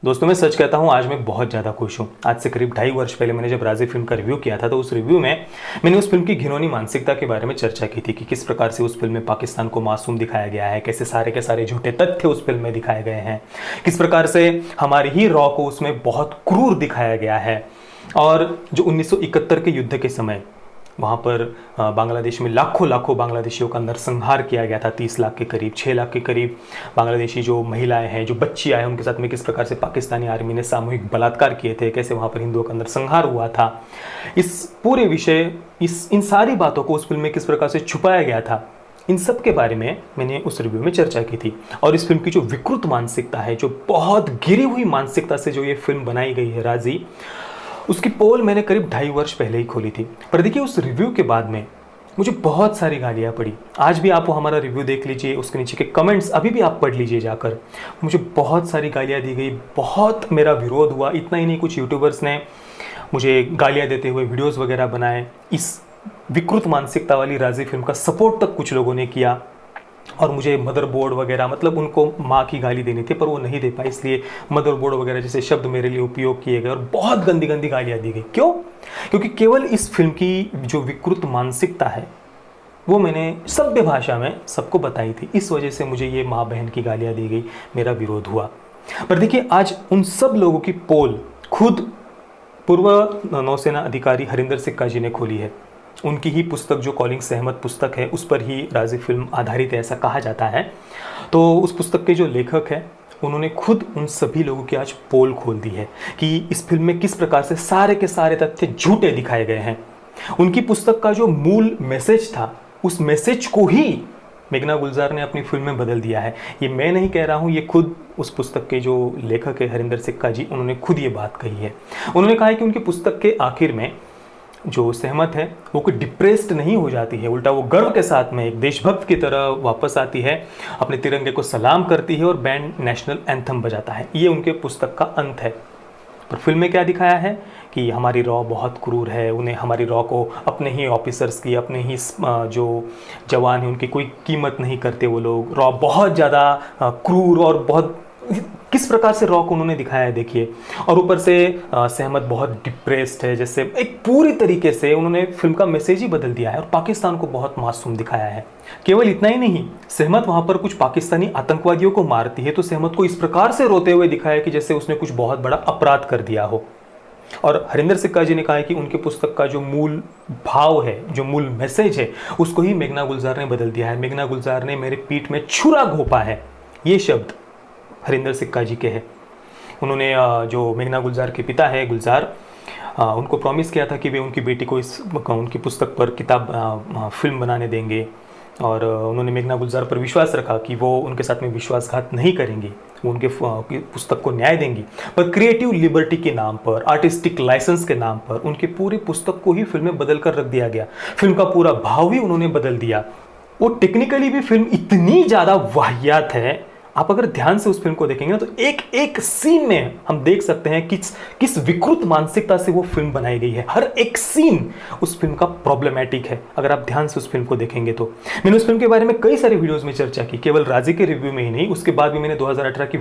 दोस्तों मैं सच कहता हूँ, आज मैं बहुत ज़्यादा खुश हूँ। आज से करीब 2.5 वर्ष पहले मैंने जब राजी फिल्म का रिव्यू किया था, तो उस रिव्यू में मैंने उस फिल्म की घिनौनी मानसिकता के बारे में चर्चा की थी कि किस प्रकार से उस फिल्म में पाकिस्तान को मासूम दिखाया गया है, कैसे सारे के सारे झूठे तथ्य उस फिल्म में दिखाए गए हैं, किस प्रकार से हमारी ही रॉ को उसमें बहुत क्रूर दिखाया गया है। और जो 1971 के युद्ध के समय वहाँ पर बांग्लादेश में लाखों लाखों बांग्लादेशियों का नरसंहार किया गया था। 30 लाख के करीब, 6 लाख के करीब बांग्लादेशी जो महिलाएं हैं, जो बच्ची आए हैं, उनके साथ में किस प्रकार से पाकिस्तानी आर्मी ने सामूहिक बलात्कार किए थे, कैसे वहाँ पर हिंदुओं का नरसंहार हुआ था। इस पूरे विषय, इन सारी बातों को उस फिल्म में किस प्रकार से छुपाया गया था, इन सब के बारे में मैंने उस रिव्यू में चर्चा की थी। और इस फिल्म की जो विकृत मानसिकता है, जो बहुत गिरी हुई मानसिकता से जो ये फिल्म बनाई गई है राजी, उसकी पोल मैंने करीब 2.5 वर्ष पहले ही खोली थी। पर देखिए, उस रिव्यू के बाद में मुझे बहुत सारी गालियाँ पड़ी। आज भी आप वो हमारा रिव्यू देख लीजिए, उसके नीचे के कमेंट्स अभी भी आप पढ़ लीजिए जाकर। मुझे बहुत सारी गालियाँ दी गई, बहुत मेरा विरोध हुआ। इतना ही नहीं, कुछ यूट्यूबर्स ने मुझे गालियाँ देते हुए वीडियोस वगैरह बनाए। इस विकृत मानसिकता वाली राजी फिल्म का सपोर्ट तक कुछ लोगों ने किया और मुझे मदरबोर्ड वगैरह, मतलब उनको माँ की गाली देनी थी पर वो नहीं दे पाई, इसलिए मदरबोर्ड वगैरह जैसे शब्द मेरे लिए उपयोग किए गए और बहुत गंदी गंदी गालियाँ दी गई। क्यों? क्योंकि केवल इस फिल्म की जो विकृत मानसिकता है वो मैंने सभ्य भाषा में सबको बताई थी। इस वजह से मुझे ये माँ बहन की गालियाँ दी गई, मेरा विरोध हुआ। पर देखिए, आज उन सब लोगों की पोल खुद पूर्व नौसेना अधिकारी हरिंदर सिक्का जी ने खोली है। उनकी ही पुस्तक, जो कॉलिंग सहमत पुस्तक है, उस पर ही राजी फिल्म आधारित है, ऐसा कहा जाता है। तो उस पुस्तक के जो लेखक हैं, उन्होंने खुद उन सभी लोगों की आज पोल खोल दी है कि इस फिल्म में किस प्रकार से सारे के सारे तथ्य झूठे दिखाए गए हैं। उनकी पुस्तक का जो मूल मैसेज था, उस मैसेज को ही मेघना गुलजार ने अपनी फिल्म में बदल दिया है। ये मैं नहीं कह रहा हूँ, ये खुद उस पुस्तक के जो लेखक है हरिंदर सिक्का जी, उन्होंने खुद ये बात कही है। उन्होंने कहा है कि उनकी पुस्तक के आखिर में जो सहमत है वो कोई डिप्रेस्ड नहीं हो जाती है, उल्टा वो गर्व के साथ में एक देशभक्त की तरह वापस आती है, अपने तिरंगे को सलाम करती है और बैंड नेशनल एंथम बजाता है। ये उनके पुस्तक का अंत है। पर फिल्म में क्या दिखाया है कि हमारी रॉ बहुत क्रूर है, उन्हें, हमारी रॉ को अपने ही ऑफिसर्स की, अपने ही जो जवान हैं उनकी कोई कीमत नहीं करते वो लोग। रॉ बहुत ज़्यादा क्रूर और बहुत किस प्रकार से रॉ को उन्होंने दिखाया है, देखिए। और ऊपर से सहमत बहुत डिप्रेस्ड है, जैसे एक पूरी तरीके से उन्होंने फिल्म का मैसेज ही बदल दिया है और पाकिस्तान को बहुत मासूम दिखाया है। केवल इतना ही नहीं, सहमत वहाँ पर कुछ पाकिस्तानी आतंकवादियों को मारती है तो सहमत को इस प्रकार से रोते हुए दिखाया कि जैसे उसने कुछ बहुत बड़ा अपराध कर दिया हो। और हरिंदर सिक्का जी ने कहा है कि उनकी पुस्तक का जो मूल भाव है, जो मूल मैसेज है, उसको ही मेघना गुलजार ने बदल दिया है। मेघना गुलजार ने मेरे पीठ में छुरा घोंपा है, ये शब्द हरिंदर सिक्का जी के हैं। उन्होंने जो मेघना गुलजार के पिता है गुलजार, उनको प्रॉमिस किया था कि वे उनकी बेटी को उनकी पुस्तक पर फिल्म बनाने देंगे। और उन्होंने मेघना गुलजार पर विश्वास रखा कि वो उनके साथ में विश्वासघात नहीं करेंगी, वो उनके पुस्तक को न्याय देंगी। पर क्रिएटिव लिबर्टी के नाम पर, आर्टिस्टिक लाइसेंस के नाम पर उनके पूरी पुस्तक को ही फिल्म में बदल कर रख दिया गया। फिल्म का पूरा भाव ही उन्होंने बदल दिया। वो टेक्निकली भी फिल्म इतनी ज़्यादा वाहियात है, आप अगर ध्यान से उस फिल्म को देखेंगे ना तो एक एक सीन में हम देख सकते हैं किस विकृत मानसिकता से वो फिल्म बनाई गई है। हर एक सीन उस फिल्म का प्रॉब्लमैटिक है, अगर आप ध्यान से उस फिल्म को देखेंगे तो। मैंने उस फिल्म के बारे में कई सारे वीडियोस में चर्चा की, केवल राजी के रिव्यू में ही नहीं, उसके बाद भी मैंने 2018 की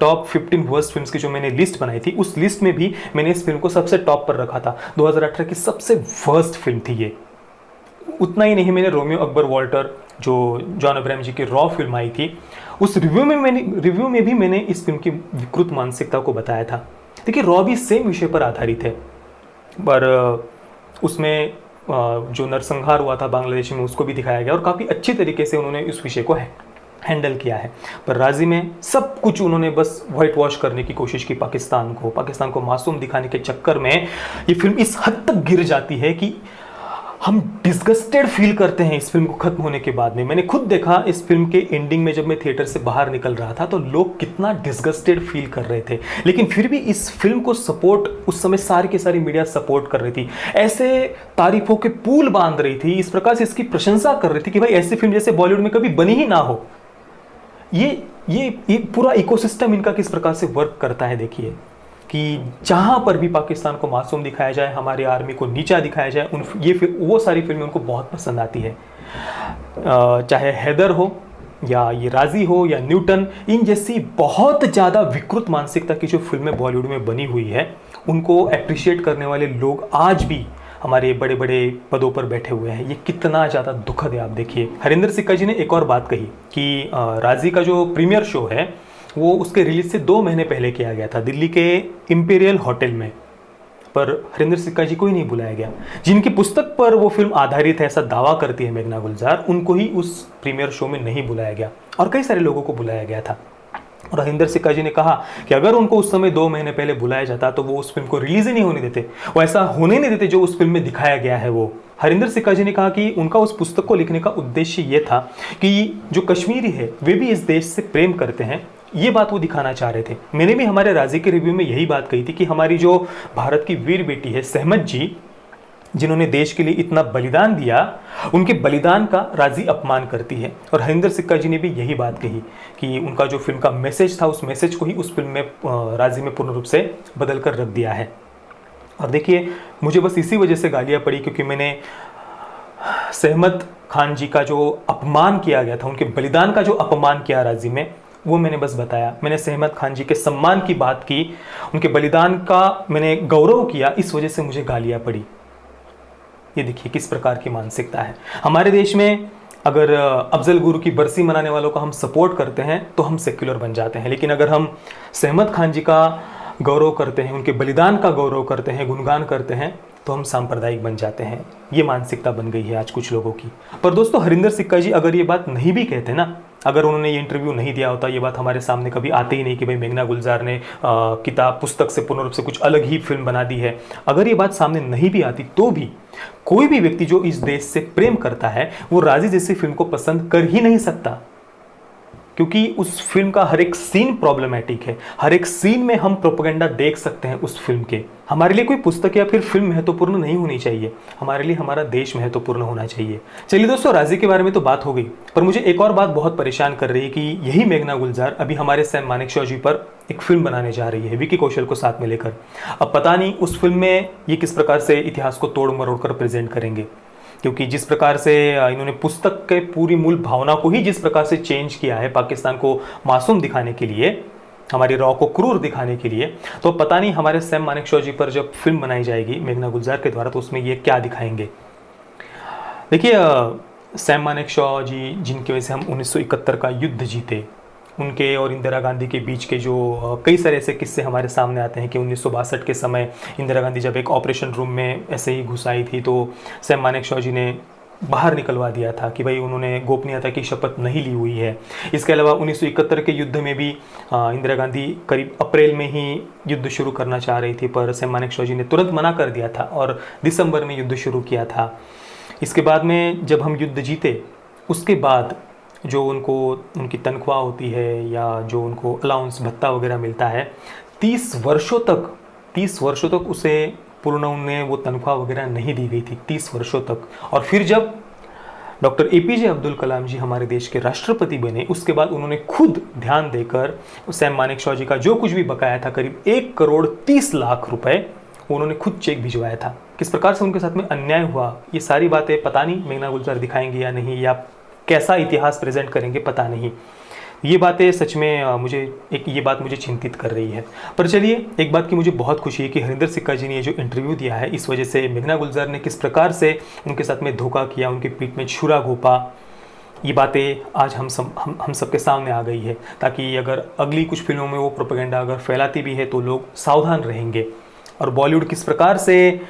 टॉप 15 वर्स्ट फिल्म्स की जो मैंने लिस्ट बनाई थी, उस लिस्ट में भी मैंने इस फिल्म को सबसे टॉप पर रखा था। 2018 की सबसे वर्स्ट फिल्म थी ये। उतना ही नहीं, मैंने रोमियो अकबर वॉल्टर, जो जॉन अब्राहम जी की रॉ फिल्म आई थी, उस रिव्यू में भी मैंने इस फिल्म की विकृत मानसिकता को बताया था। देखिए, रॉ भी सेम विषय पर आधारित है, पर उसमें जो नरसंहार हुआ था बांग्लादेश में, उसको भी दिखाया गया और काफ़ी अच्छी तरीके से उन्होंने इस विषय को हैंडल किया है। पर राजी में सब कुछ उन्होंने बस वाइट वॉश करने की कोशिश की। पाकिस्तान को मासूम दिखाने के चक्कर में ये फिल्म इस हद तक गिर जाती है कि हम डिस्गस्टेड फील करते हैं इस फिल्म को खत्म होने के बाद में। मैंने खुद देखा इस फिल्म के एंडिंग में, जब मैं थिएटर से बाहर निकल रहा था तो लोग कितना डिस्गस्टेड फील कर रहे थे, लेकिन फिर भी इस फिल्म को सपोर्ट उस समय सारी की सारी मीडिया सपोर्ट कर रही थी, ऐसे तारीफों के पुल बांध रही थी, इस प्रकार से इसकी प्रशंसा कर रही थी कि भाई ऐसी फिल्म जैसे बॉलीवुड में कभी बनी ही ना हो। ये पूरा इकोसिस्टम इनका किस प्रकार से वर्क करता है, देखिए कि जहाँ पर भी पाकिस्तान को मासूम दिखाया जाए, हमारी आर्मी को नीचा दिखाया जाए, वो सारी फिल्में उनको बहुत पसंद आती है। चाहे हैदर हो, या ये राजी हो या न्यूटन, इन जैसी बहुत ज़्यादा विकृत मानसिकता की जो फिल्में बॉलीवुड में बनी हुई है, उनको अप्रिशिएट करने वाले लोग आज भी हमारे बड़े बड़े पदों पर बैठे हुए हैं। ये कितना ज़्यादा दुखद है। आप देखिए, हरिंदर सिक्का जी ने एक और बात कही कि राजी का जो प्रीमियर शो है वो उसके रिलीज से 2 महीने पहले किया गया था दिल्ली के इंपीरियल होटल में, पर हरिंदर सिक्का जी को ही नहीं बुलाया गया। जिनकी पुस्तक पर वो फिल्म आधारित है ऐसा दावा करती है मेघना गुलजार, उनको ही उस प्रीमियर शो में नहीं बुलाया गया और कई सारे लोगों को बुलाया गया था। और हरिंदर सिक्का जी ने कहा कि अगर उनको उस समय 2 महीने पहले बुलाया जाता तो वो उस फिल्म को रिलीज ही नहीं होने देते, वो ऐसा होने नहीं देते जो उस फिल्म में दिखाया गया है। वो हरिंदर सिक्का जी ने कहा कि उनका उस पुस्तक को लिखने का उद्देश्य ये था कि जो कश्मीरी है वे भी इस देश से प्रेम करते हैं, ये बात वो दिखाना चाह रहे थे। मैंने भी हमारे राजी के रिव्यू में यही बात कही थी कि हमारी जो भारत की वीर बेटी है सहमत जी, जिन्होंने देश के लिए इतना बलिदान दिया, उनके बलिदान का राजी अपमान करती है। और हरिंदर सिक्का जी ने भी यही बात कही कि उनका जो फिल्म का मैसेज था, उस मैसेज को ही उस फिल्म में राजी में पूर्ण रूप से बदल कर रख दिया है। और देखिए, मुझे बस इसी वजह से गालियाँ पड़ी क्योंकि मैंने सहमत खान जी का जो अपमान किया गया था, उनके बलिदान का जो अपमान किया राजी में, वो मैंने बस बताया। मैंने सहमत खान जी के सम्मान की बात की, उनके बलिदान का मैंने गौरव किया, इस वजह से मुझे गालियाँ पड़ी। ये देखिए किस प्रकार की मानसिकता है हमारे देश में। अगर अफजल गुरु की बरसी मनाने वालों को हम सपोर्ट करते हैं तो हम सेक्युलर बन जाते हैं, लेकिन अगर हम सहमत खान जी का गौरव करते हैं, उनके बलिदान का गौरव करते हैं, गुणगान करते हैं, तो हम सांप्रदायिक बन जाते हैं। ये मानसिकता बन गई है आज कुछ लोगों की। पर दोस्तों, हरिंदर सिक्का जी अगर ये बात नहीं भी कहते ना, अगर उन्होंने ये इंटरव्यू नहीं दिया होता, ये बात हमारे सामने कभी आती ही नहीं कि भाई मेघना गुलजार ने किताब पुस्तक से पूर्ण रूप से कुछ अलग ही फिल्म बना दी है, अगर ये बात सामने नहीं भी आती तो भी कोई भी व्यक्ति जो इस देश से प्रेम करता है वो राजी जैसी फिल्म को पसंद कर ही नहीं सकता, क्योंकि उस फिल्म का हर एक सीन प्रॉब्लमेटिक है। हर एक सीन में हम प्रोपेगेंडा देख सकते हैं उस फिल्म के। हमारे लिए कोई पुस्तक या फिर फिल्म महत्वपूर्ण नहीं होनी चाहिए, हमारे लिए हमारा देश महत्वपूर्ण होना चाहिए। चलिए दोस्तों, राजी के बारे में तो बात हो गई, पर मुझे एक और बात बहुत परेशान कर रही है कि यही मेघना गुलजार अभी हमारे सैम मानेकशॉ जी पर एक फिल्म बनाने जा रही है विकी कौशल को साथ में लेकर। अब पता नहीं उस फिल्म में ये किस प्रकार से इतिहास को तोड़ मरोड़ कर प्रेजेंट करेंगे, क्योंकि जिस प्रकार से इन्होंने पुस्तक के पूरी मूल भावना को ही जिस प्रकार से चेंज किया है पाकिस्तान को मासूम दिखाने के लिए, हमारी रॉ को क्रूर दिखाने के लिए, तो पता नहीं हमारे सैम मानेकशॉ जी पर जब फिल्म बनाई जाएगी मेघना गुलजार के द्वारा तो उसमें ये क्या दिखाएंगे। देखिए, सैम मानेकशॉ जी जिनकी वजह से हम 1971 का युद्ध जीते, उनके और इंदिरा गांधी के बीच के जो कई सारे ऐसे किस्से हमारे सामने आते हैं कि 1962 के समय इंदिरा गांधी जब एक ऑपरेशन रूम में ऐसे ही घुस आई थी तो सैम मानेकशॉ जी ने बाहर निकलवा दिया था कि भाई उन्होंने गोपनीयता की शपथ नहीं ली हुई है। इसके अलावा 1971 के युद्ध में भी इंदिरा गांधी करीब अप्रैल में ही युद्ध शुरू करना चाह रही थी, पर सैम मानेकशॉ जी ने तुरंत मना कर दिया था और दिसंबर में युद्ध शुरू किया था। इसके बाद में जब हम युद्ध जीते, उसके बाद जो उनको उनकी तनख्वाह होती है या जो उनको अलाउंस भत्ता वगैरह मिलता है, 30 वर्षों तक उसे पूर्ण उन्हें वो तनख्वाह वगैरह नहीं दी गई थी, 30 वर्षों तक। और फिर जब डॉक्टर APJ अब्दुल कलाम जी हमारे देश के राष्ट्रपति बने, उसके बाद उन्होंने खुद ध्यान देकर सैम मानेकशॉ जी का जो कुछ भी बकाया था, करीब 1,30,00,000 रुपए, उन्होंने खुद चेक भिजवाया था। किस प्रकार से उनके साथ में अन्याय हुआ, ये सारी बातें पता नहीं मेघना गुलजार दिखाएंगे या नहीं, या कैसा इतिहास प्रेजेंट करेंगे पता नहीं। ये बातें सच में ये बात मुझे चिंतित कर रही है। पर चलिए, एक बात की मुझे बहुत खुशी है कि हरिंदर सिक्का जी ने ये जो इंटरव्यू दिया है, इस वजह से मेघना गुलजार ने किस प्रकार से उनके साथ में धोखा किया, उनकी पीठ में छुरा घोंपा, ये बातें आज हम सबके सामने आ गई है, ताकि अगर अगली कुछ फिल्मों में वो प्रोपेगेंडा अगर फैलाती भी है तो लोग सावधान रहेंगे। और बॉलीवुड किस प्रकार से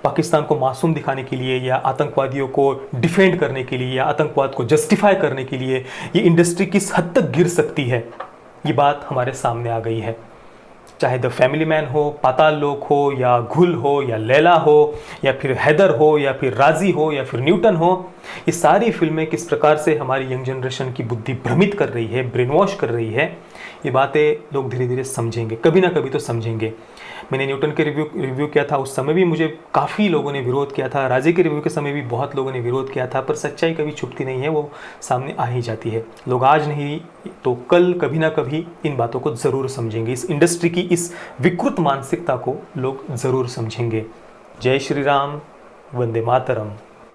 पाकिस्तान को मासूम दिखाने के लिए या आतंकवादियों को डिफेंड करने के लिए या आतंकवाद को जस्टिफाई करने के लिए ये इंडस्ट्री किस हद तक गिर सकती है, ये बात हमारे सामने आ गई है। चाहे द फैमिली मैन हो, पाताल लोक हो, या घुल हो, या लैला हो, या फिर हैदर हो, या फिर राजी हो, या फिर न्यूटन हो, ये सारी फिल्में किस प्रकार से हमारी यंग जनरेशन की बुद्धि भ्रमित कर रही है, ब्रेन वॉश कर रही है, ये बातें लोग धीरे धीरे समझेंगे, कभी ना कभी तो समझेंगे। मैंने न्यूटन के रिव्यू किया था, उस समय भी मुझे काफ़ी लोगों ने विरोध किया था, राजे के रिव्यू के समय भी बहुत लोगों ने विरोध किया था, पर सच्चाई कभी छुपती नहीं है, वो सामने आ ही जाती है। लोग आज नहीं तो कल कभी ना कभी इन बातों को ज़रूर समझेंगे, इस इंडस्ट्री की इस विकृत मानसिकता को लोग ज़रूर समझेंगे। जय श्री राम, वंदे मातरम।